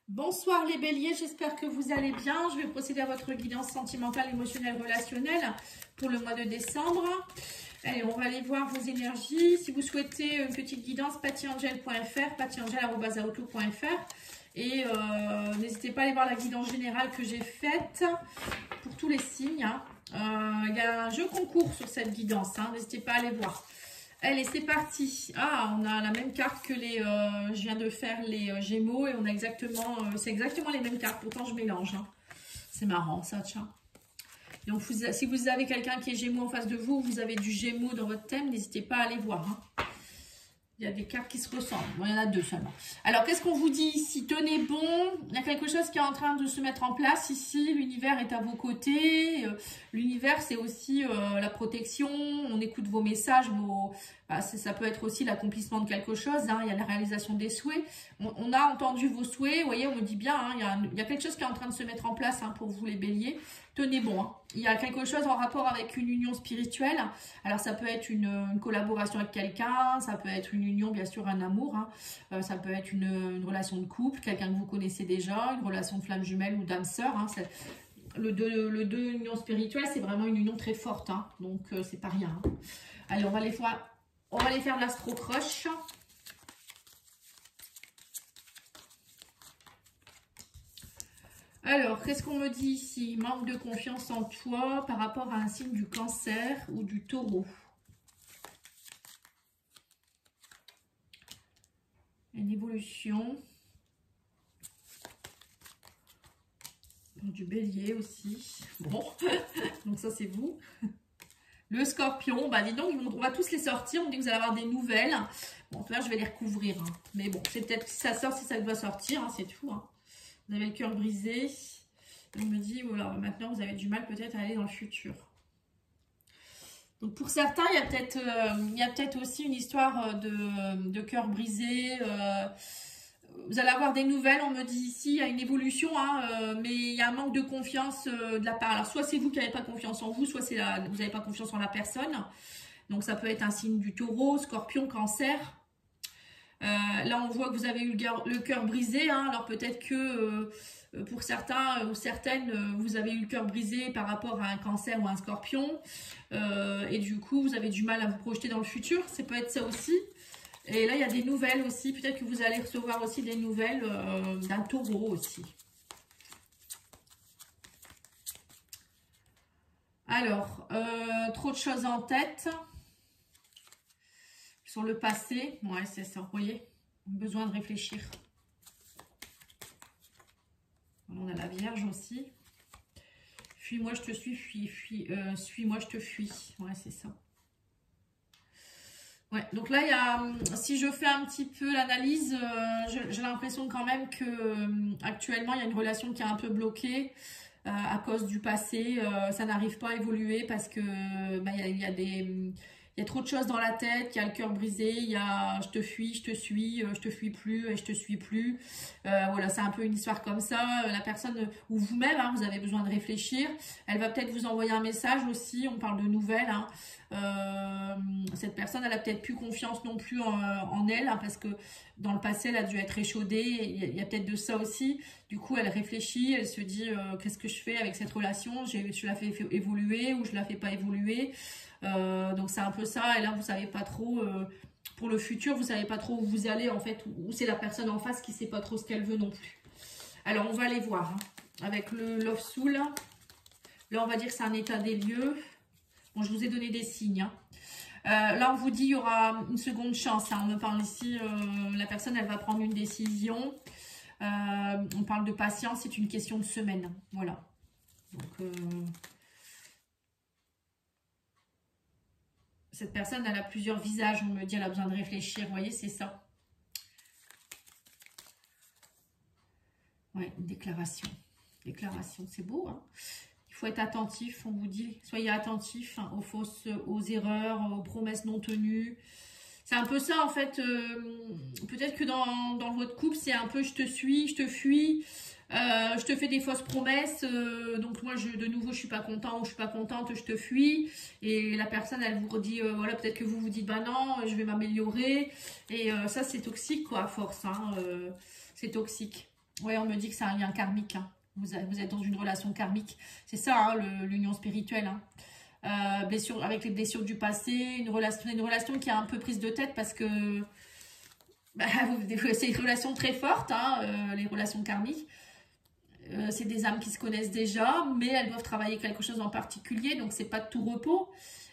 Bonsoir les béliers, j'espère que vous allez bien. Je vais procéder à votre guidance sentimentale, émotionnelle, relationnelle pour le mois de décembre. Allez, on va aller voir vos énergies. Si vous souhaitez une petite guidance, pattyangel.fr, pattyangel@outlook.fr. Et n'hésitez pas à aller voir la guidance générale que j'ai faite pour tous les signes. Il y a un jeu concours sur cette guidance, n'hésitez pas à aller voir. Allez, c'est parti. Ah, on a la même carte que les... je viens de faire les Gémeaux et on a exactement... c'est exactement les mêmes cartes, pourtant je mélange. C'est marrant ça, tiens. Donc, si vous avez quelqu'un qui est Gémeaux en face de vous, vous avez du Gémeaux dans votre thème, n'hésitez pas à aller voir. Il y a des cartes qui se ressemblent. Bon, il y en a deux seulement. Alors, qu'est-ce qu'on vous dit ici? Tenez bon. Il y a quelque chose qui est en train de se mettre en place ici. L'univers est à vos côtés. L'univers, c'est aussi la protection. On écoute vos messages. Ça peut être aussi l'accomplissement de quelque chose. Il y a la réalisation des souhaits. On a entendu vos souhaits. Vous voyez, on me dit bien. Il y a quelque chose qui est en train de se mettre en place pour vous les béliers. Tenez bon. Il y a quelque chose en rapport avec une union spirituelle. Alors, ça peut être une collaboration avec quelqu'un. Ça peut être une union, bien sûr, un amour. Ça peut être une relation de couple, quelqu'un que vous connaissez déjà, une relation de flamme jumelle ou d'âme sœur. Le deux union spirituelle, c'est vraiment une union très forte. Donc, c'est pas rien. Allez, on va aller faire de l'astro-croche. Alors, qu'est-ce qu'on me dit ici? Manque de confiance en toi par rapport à un signe du Cancer ou du Taureau. Une évolution. Du Bélier aussi. Bon, donc ça c'est vous. Le Scorpion, bah dis donc, on va tous les sortir. On dit que vous allez avoir des nouvelles. Bon, là je vais les recouvrir. Mais bon, c'est peut-être si ça sort, si ça doit sortir, c'est tout. Vous avez le cœur brisé. On me dit, voilà, maintenant vous avez du mal peut-être à aller dans le futur. Donc pour certains, il y a peut-être aussi une histoire de cœur brisé. Vous allez avoir des nouvelles, on me dit ici, il y a une évolution, mais il y a un manque de confiance de la part. Alors soit c'est vous qui n'avez pas confiance en vous, soit vous n'avez pas confiance en la personne. Donc ça peut être un signe du Taureau, Scorpion, Cancer. Là, on voit que vous avez eu le cœur brisé. Alors peut-être que pour certains ou certaines, vous avez eu le cœur brisé par rapport à un Cancer ou un Scorpion. Et du coup, vous avez du mal à vous projeter dans le futur. Ça peut être ça aussi. Et là, il y a des nouvelles aussi. Peut-être que vous allez recevoir aussi des nouvelles d'un Taureau aussi. Alors, trop de choses en tête. Sur le passé, ouais, c'est ça, vous voyez, besoin de réfléchir. On a la Vierge aussi. Fuis-moi, je te suis, suis-moi, je te fuis. Ouais, c'est ça. Ouais, donc là, si je fais un petit peu l'analyse, j'ai l'impression quand même que actuellement, il y a une relation qui est un peu bloquée à cause du passé. Ça n'arrive pas à évoluer parce que il y a trop de choses dans la tête, il y a le cœur brisé, il y a je te fuis, je te suis, je te fuis plus et je te suis plus. Voilà, c'est un peu une histoire comme ça. La personne, ou vous-même, vous avez besoin de réfléchir. Elle va peut-être vous envoyer un message aussi, on parle de nouvelles. Cette personne, elle a peut-être plus confiance non plus en elle, parce que dans le passé, elle a dû être échaudée. Il y a peut-être de ça aussi. Du coup, elle réfléchit, elle se dit qu'est-ce que je fais avec cette relation? Je la fais évoluer ou je la fais pas évoluer? Donc c'est un peu ça. Et là, vous savez pas trop pour le futur, vous savez pas trop où vous allez en fait, ou c'est la personne en face qui sait pas trop ce qu'elle veut non plus. Alors, on va aller voir avec le Love Soul. Là, on va dire que c'est un état des lieux. Bon, je vous ai donné des signes. Là, on vous dit qu'il y aura une seconde chance. On me parle ici, la personne, elle va prendre une décision. On parle de patience, c'est une question de semaine. Voilà. Donc, cette personne, elle a plusieurs visages. On me dit, elle a besoin de réfléchir. Vous voyez, c'est ça. Ouais, une déclaration. Déclaration, c'est beau, Il faut être attentif, on vous dit. Soyez attentif aux erreurs, aux promesses non tenues. C'est un peu ça, en fait. Peut-être que dans votre couple, c'est un peu je te suis, je te fuis. Je te fais des fausses promesses, donc moi de nouveau je suis pas content ou je suis pas contente, je te fuis, et la personne elle vous redit voilà, peut-être que vous vous dites bah non, je vais m'améliorer, et ça c'est toxique quoi, à force, c'est toxique. Ouais, on me dit que c'est un lien karmique. Hein. Vous êtes dans une relation karmique. C'est ça, hein, l'union spirituelle. Hein. Avec les blessures du passé, une relation qui a un peu prise de tête parce que bah, c'est une relation très forte, hein, les relations karmiques. C'est des âmes qui se connaissent déjà, mais elles doivent travailler quelque chose en particulier, donc c'est pas de tout repos.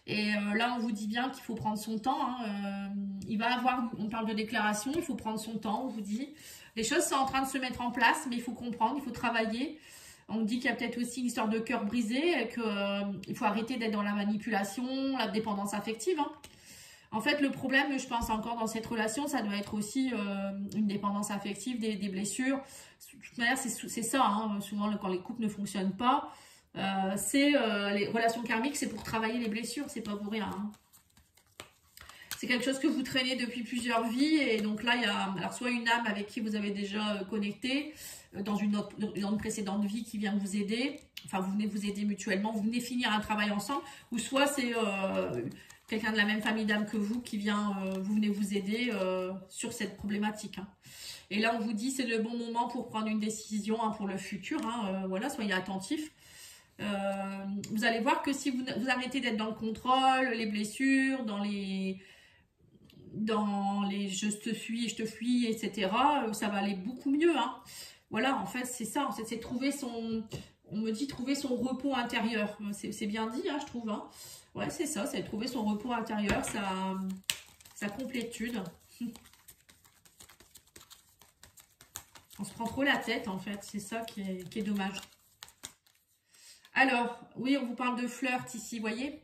Et là, on vous dit bien qu'il faut prendre son temps. Hein, il va avoir, on parle de déclaration, il faut prendre son temps, on vous dit. Les choses sont en train de se mettre en place, mais il faut comprendre, il faut travailler. On dit qu'il y a peut-être aussi une histoire de cœur brisé, qu'il faut arrêter d'être dans la manipulation, la dépendance affective. Hein. En fait, le problème, je pense encore dans cette relation, ça doit être aussi une dépendance affective, des blessures. De toute manière, c'est ça, hein, souvent quand les couples ne fonctionnent pas. Les relations karmiques, c'est pour travailler les blessures, c'est pas pour rien. Hein. C'est quelque chose que vous traînez depuis plusieurs vies. Et donc là, il y a alors, soit une âme avec qui vous avez déjà connecté, dans une précédente vie qui vient vous aider. Enfin, vous venez vous aider mutuellement, vous venez finir un travail ensemble. Ou soit c'est quelqu'un de la même famille d'âme que vous qui vient, vous venez vous aider sur cette problématique. Hein. Et là, on vous dit c'est le bon moment pour prendre une décision hein, pour le futur. Hein, voilà, soyez attentifs. Vous allez voir que si vous arrêtez d'être dans le contrôle, les blessures, dans les je te fuis, etc., ça va aller beaucoup mieux. Hein. Voilà, en fait, c'est ça. C'est trouver son, on me dit trouver son repos intérieur. C'est bien dit, hein, je trouve. Hein. Ouais, c'est ça, c'est trouver son repos intérieur, sa complétude. On se prend trop la tête, en fait. C'est ça qui est dommage. Alors, oui, on vous parle de flirt ici, vous voyez.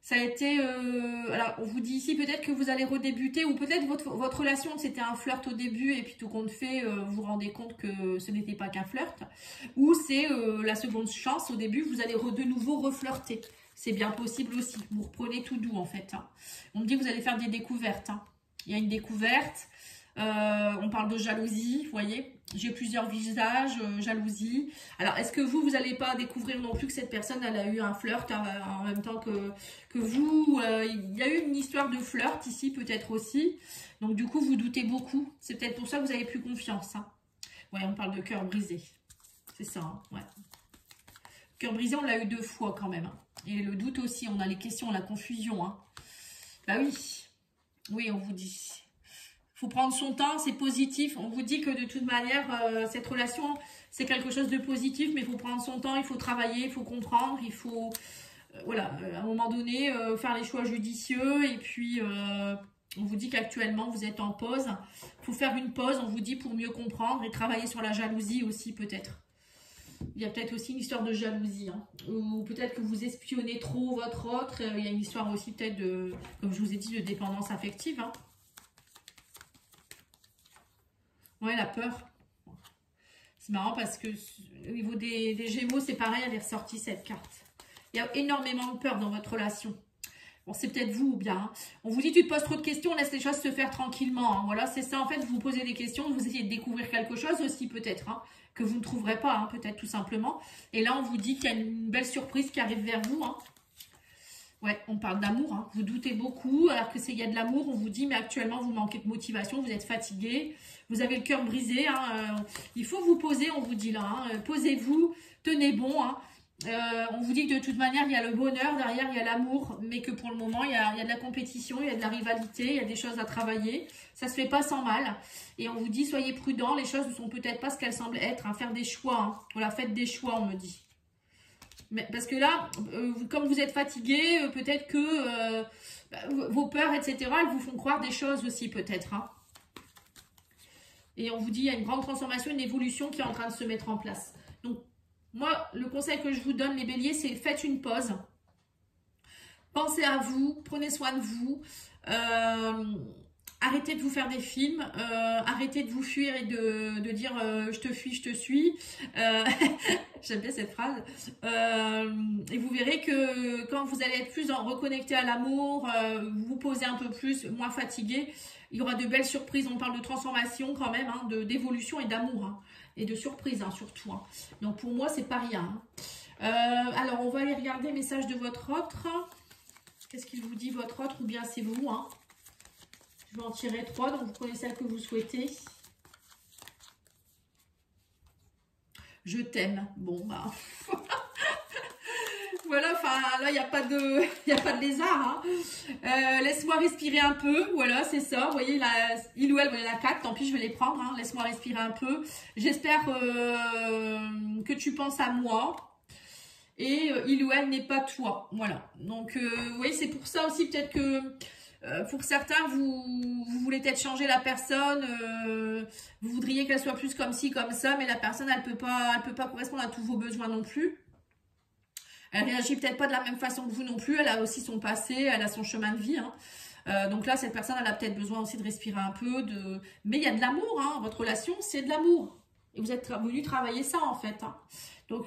Ça a été... alors, on vous dit ici peut-être que vous allez redébuter ou peut-être votre relation, c'était un flirt au début et puis tout compte fait, vous vous rendez compte que ce n'était pas qu'un flirt. Ou c'est la seconde chance, au début, vous allez de nouveau reflirter. C'est bien possible aussi. Vous reprenez tout doux, en fait. Hein. On me dit que vous allez faire des découvertes. Hein. Il y a une découverte. On parle de jalousie, vous voyez. J'ai plusieurs visages, jalousie. Alors, est-ce que vous n'allez pas découvrir non plus que cette personne, elle a eu un flirt en même temps que vous il y a eu une histoire de flirt ici, peut-être aussi. Donc, du coup, vous doutez beaucoup. C'est peut-être pour ça que vous n'avez plus confiance. Hein. Ouais, on parle de cœur brisé. C'est ça, hein, ouais. Cœur brisé, on l'a eu 2 fois quand même. Hein. Et le doute aussi, on a les questions, la confusion. Hein. Bah oui, oui, on vous dit. Il faut prendre son temps, c'est positif. On vous dit que de toute manière, cette relation, c'est quelque chose de positif, mais il faut prendre son temps, il faut travailler, il faut comprendre, il faut, voilà, à un moment donné, faire les choix judicieux. Et puis, on vous dit qu'actuellement, vous êtes en pause. Il faut faire une pause, on vous dit, pour mieux comprendre et travailler sur la jalousie aussi, peut-être. Il y a peut-être aussi une histoire de jalousie. Hein. Ou peut-être que vous espionnez trop votre autre. Il y a une histoire aussi peut-être de, comme je vous ai dit, de dépendance affective. Hein. Ouais, la peur. C'est marrant parce que au niveau des Gémeaux, c'est pareil, elle est ressortie cette carte. Il y a énormément de peur dans votre relation. Bon, c'est peut-être vous ou bien. Hein. On vous dit, tu te poses trop de questions, on laisse les choses se faire tranquillement. Hein. Voilà, c'est ça. En fait, vous vous posez des questions, vous essayez de découvrir quelque chose aussi peut-être, hein, que vous ne trouverez pas, hein, peut-être tout simplement. Et là, on vous dit qu'il y a une belle surprise qui arrive vers vous. Hein. Ouais, on parle d'amour. Hein. Vous doutez beaucoup, alors que il y a de l'amour. On vous dit, mais actuellement, vous manquez de motivation, vous êtes fatigué, vous avez le cœur brisé. Hein. Il faut vous poser, on vous dit là. Hein. Posez-vous, tenez bon. Hein. On vous dit que de toute manière, il y a le bonheur, derrière, il y a l'amour, mais que pour le moment, il y a de la compétition, il y a de la rivalité, il y a des choses à travailler. Ça se fait pas sans mal. Et on vous dit, soyez prudents, les choses ne sont peut-être pas ce qu'elles semblent être. Hein. Faire des choix. Hein. Voilà, faites des choix, on me dit. Mais, parce que là, comme vous êtes fatigué, peut-être que vos peurs, etc., elles vous font croire des choses aussi, peut-être. Hein. Et on vous dit, il y a une grande transformation, une évolution qui est en train de se mettre en place. Donc, moi, le conseil que je vous donne, les béliers, c'est faites une pause. Pensez à vous, prenez soin de vous. Arrêtez de vous faire des films, arrêtez de vous fuir et de dire je te fuis, je te suis. J'aime bien cette phrase. Et vous verrez que quand vous allez être plus reconnecté à l'amour, vous vous posez un peu plus, moins fatigué, il y aura de belles surprises. On parle de transformation quand même, hein, d'évolution et d'amour. Hein, et de surprise hein, surtout. Hein. Donc pour moi, c'est pas rien. Hein. Alors on va aller regarder le message de votre autre. Qu'est-ce qu'il vous dit votre autre ou bien c'est vous hein. Je vais en tirer 3, donc vous prenez celle que vous souhaitez. je t'aime. Bon, bah... Voilà, enfin, là, il n'y a pas de lézard. Hein. Laisse-moi respirer un peu. Voilà, c'est ça. Vous voyez, il ou elle, voilà, la 4. Tant pis, je vais les prendre. Hein. Laisse-moi respirer un peu. J'espère que tu penses à moi. Et il ou elle n'est pas toi. Voilà. Donc, vous voyez, c'est pour ça aussi, peut-être que pour certains, vous voulez peut-être changer la personne. Vous voudriez qu'elle soit plus comme ci, comme ça. Mais la personne, elle peut pas correspondre à tous vos besoins non plus. Elle réagit peut-être pas de la même façon que vous non plus. Elle a aussi son passé, elle a son chemin de vie. Hein. Donc là, cette personne, elle a peut-être besoin aussi de respirer un peu. Mais il y a de l'amour. Hein. Votre relation, c'est de l'amour. Et vous êtes venu travailler ça, en fait. Hein. Donc,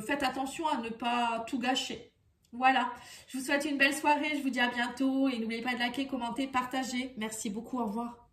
faites attention à ne pas tout gâcher. Voilà. Je vous souhaite une belle soirée. Je vous dis à bientôt. Et n'oubliez pas de liker, commenter, partager. Merci beaucoup. Au revoir.